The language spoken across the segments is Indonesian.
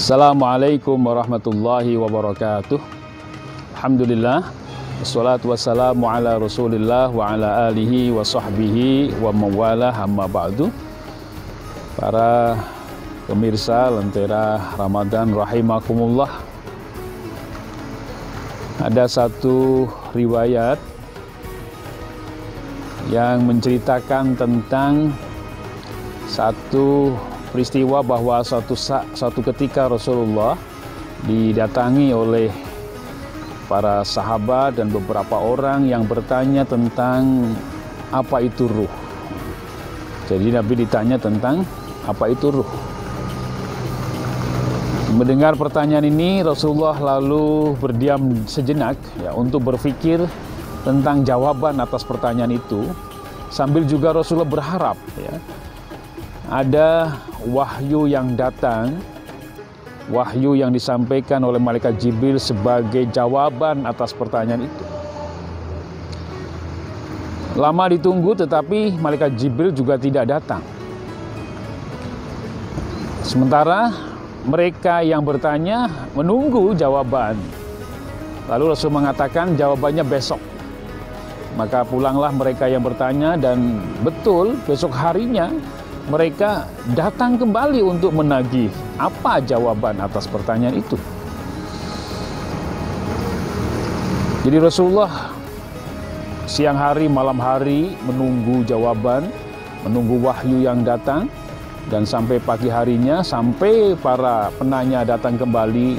Assalamualaikum warahmatullahi wabarakatuh. Alhamdulillah, wassalatu wassalamu ala rasulillah wa ala alihi wa sahbihi wa mawalah, amma ba'du. Para pemirsa Lentera Ramadan rahimakumullah, ada satu riwayat yang menceritakan tentang satu peristiwa bahwa suatu ketika Rasulullah didatangi oleh para sahabat dan beberapa orang yang bertanya tentang apa itu ruh. Jadi Nabi ditanya tentang apa itu ruh. Mendengar pertanyaan ini, Rasulullah lalu berdiam sejenak untuk berpikir tentang jawaban atas pertanyaan itu, sambil juga Rasulullah berharap ada wahyu yang datang, wahyu yang disampaikan oleh malaikat Jibril sebagai jawaban atas pertanyaan itu. Lama ditunggu, tetapi malaikat Jibril juga tidak datang. Sementara mereka yang bertanya menunggu jawaban. Lalu Rasul mengatakan jawabannya besok. Maka pulanglah mereka yang bertanya, dan betul besok harinya mereka datang kembali untuk menagih apa jawaban atas pertanyaan itu. Jadi Rasulullah siang hari malam hari menunggu jawaban, menunggu wahyu yang datang, dan sampai pagi harinya, sampai para penanya datang kembali,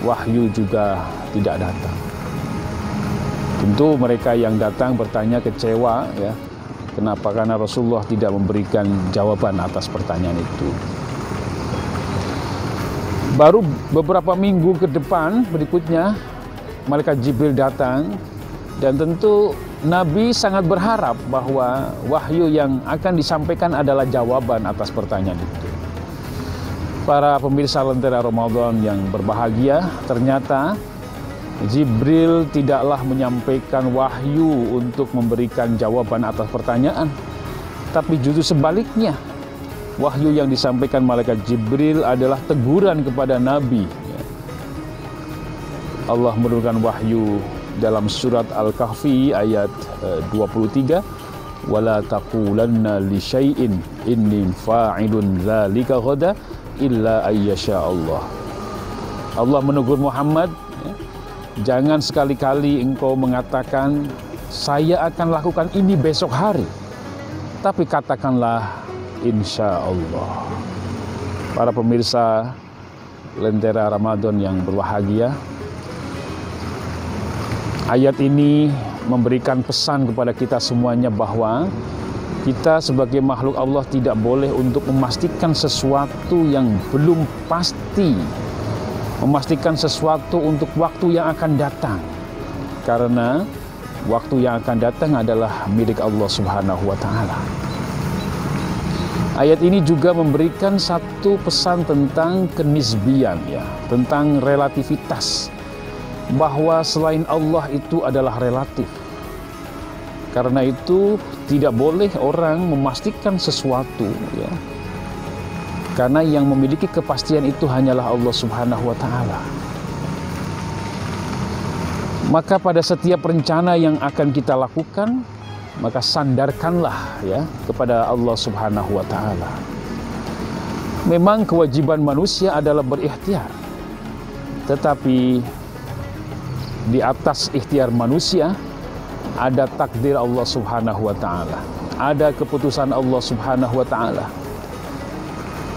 wahyu juga tidak datang. Tentu mereka yang datang bertanya kecewa Kenapa? Karena Rasulullah tidak memberikan jawaban atas pertanyaan itu. Baru beberapa minggu ke depan berikutnya, malaikat Jibril datang, dan tentu Nabi sangat berharap bahwa wahyu yang akan disampaikan adalah jawaban atas pertanyaan itu. Para pemirsa Lentera Ramadan yang berbahagia, ternyata Jibril tidaklah menyampaikan wahyu untuk memberikan jawaban atas pertanyaan, tapi justru sebaliknya. Wahyu yang disampaikan malaikat Jibril adalah teguran kepada Nabi. Allah menurunkan wahyu dalam surat Al-Kahfi ayat 23, "Wala taqulanna li syai'in inni fa'ilun dzalika ghadan illa ayyasha Allah." Allah menegur Muhammad, jangan sekali-kali engkau mengatakan saya akan lakukan ini besok hari, tapi katakanlah insya Allah. Para pemirsa Lentera Ramadan yang berbahagia, ayat ini memberikan pesan kepada kita semuanya bahwa kita sebagai makhluk Allah tidak boleh untuk memastikan sesuatu yang belum pasti, memastikan sesuatu untuk waktu yang akan datang, karena waktu yang akan datang adalah milik Allah Subhanahu wa Ta'ala. Ayat ini juga memberikan satu pesan tentang kenisbian, tentang relativitas, bahwa selain Allah itu adalah relatif. Karena itu tidak boleh orang memastikan sesuatu, karena yang memiliki kepastian itu hanyalah Allah Subhanahu wa Ta'ala. Maka pada setiap rencana yang akan kita lakukan, maka sandarkanlah kepada Allah Subhanahu wa Ta'ala. Memang kewajiban manusia adalah berikhtiar, tetapi di atas ikhtiar manusia ada takdir Allah Subhanahu wa Ta'ala, ada keputusan Allah Subhanahu wa Ta'ala.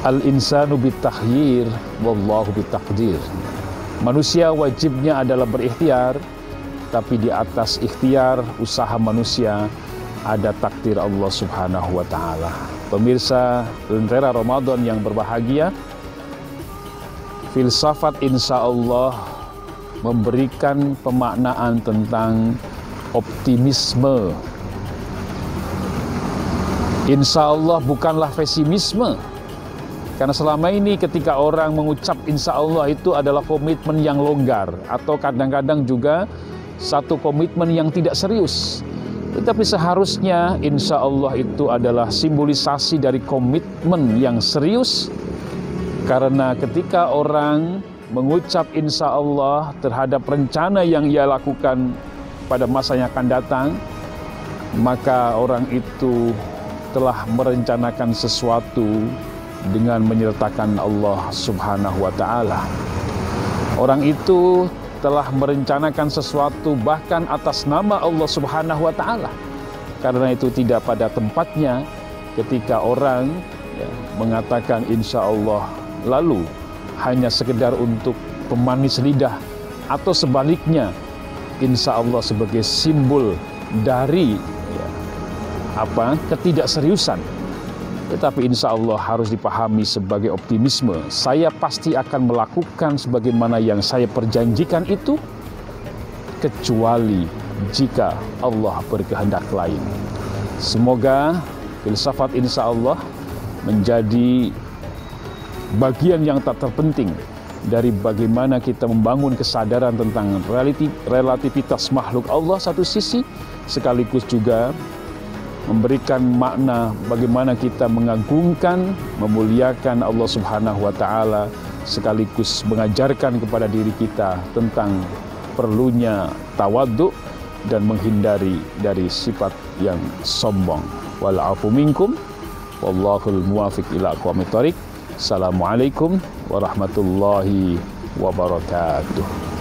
Al-insanu bitakhyir wallahu bitakdir. Manusia wajibnya adalah berikhtiar, tapi di atas ikhtiar usaha manusia ada takdir Allah Subhanahu wa Ta'ala. Pemirsa Lentera Ramadan yang berbahagia, filsafat insya Allah memberikan pemaknaan tentang optimisme. Insya Allah bukanlah pesimisme. Karena selama ini ketika orang mengucap insya Allah itu adalah komitmen yang longgar, atau kadang-kadang juga satu komitmen yang tidak serius. Tetapi seharusnya insya Allah itu adalah simbolisasi dari komitmen yang serius Karena ketika orang mengucap insya Allah terhadap rencana yang ia lakukan pada masa yang akan datang, maka orang itu telah merencanakan sesuatu dengan menyertakan Allah Subhanahu wa Ta'ala. Orang itu telah merencanakan sesuatu bahkan atas nama Allah Subhanahu wa Ta'ala. Karena itu tidak pada tempatnya ketika orang mengatakan insya Allah lalu hanya sekedar untuk pemanis lidah, atau sebaliknya insya Allah sebagai simbol dari ketidakseriusan. Tetapi insya Allah harus dipahami sebagai optimisme. Saya pasti akan melakukan sebagaimana yang saya perjanjikan itu, kecuali jika Allah berkehendak lain. Semoga filsafat insya Allah menjadi bagian yang tak terpenting dari bagaimana kita membangun kesadaran tentang relativitas makhluk Allah satu sisi, sekaligus juga memberikan makna bagaimana kita mengagungkan, memuliakan Allah Subhanahu wa Ta'ala, sekaligus mengajarkan kepada diri kita tentang perlunya tawadhu dan menghindari dari sifat yang sombong. Wal-'afu minkum wallahul muwafiq ila aqwamit thoriq. Assalamualaikum warahmatullahi wabarakatuh.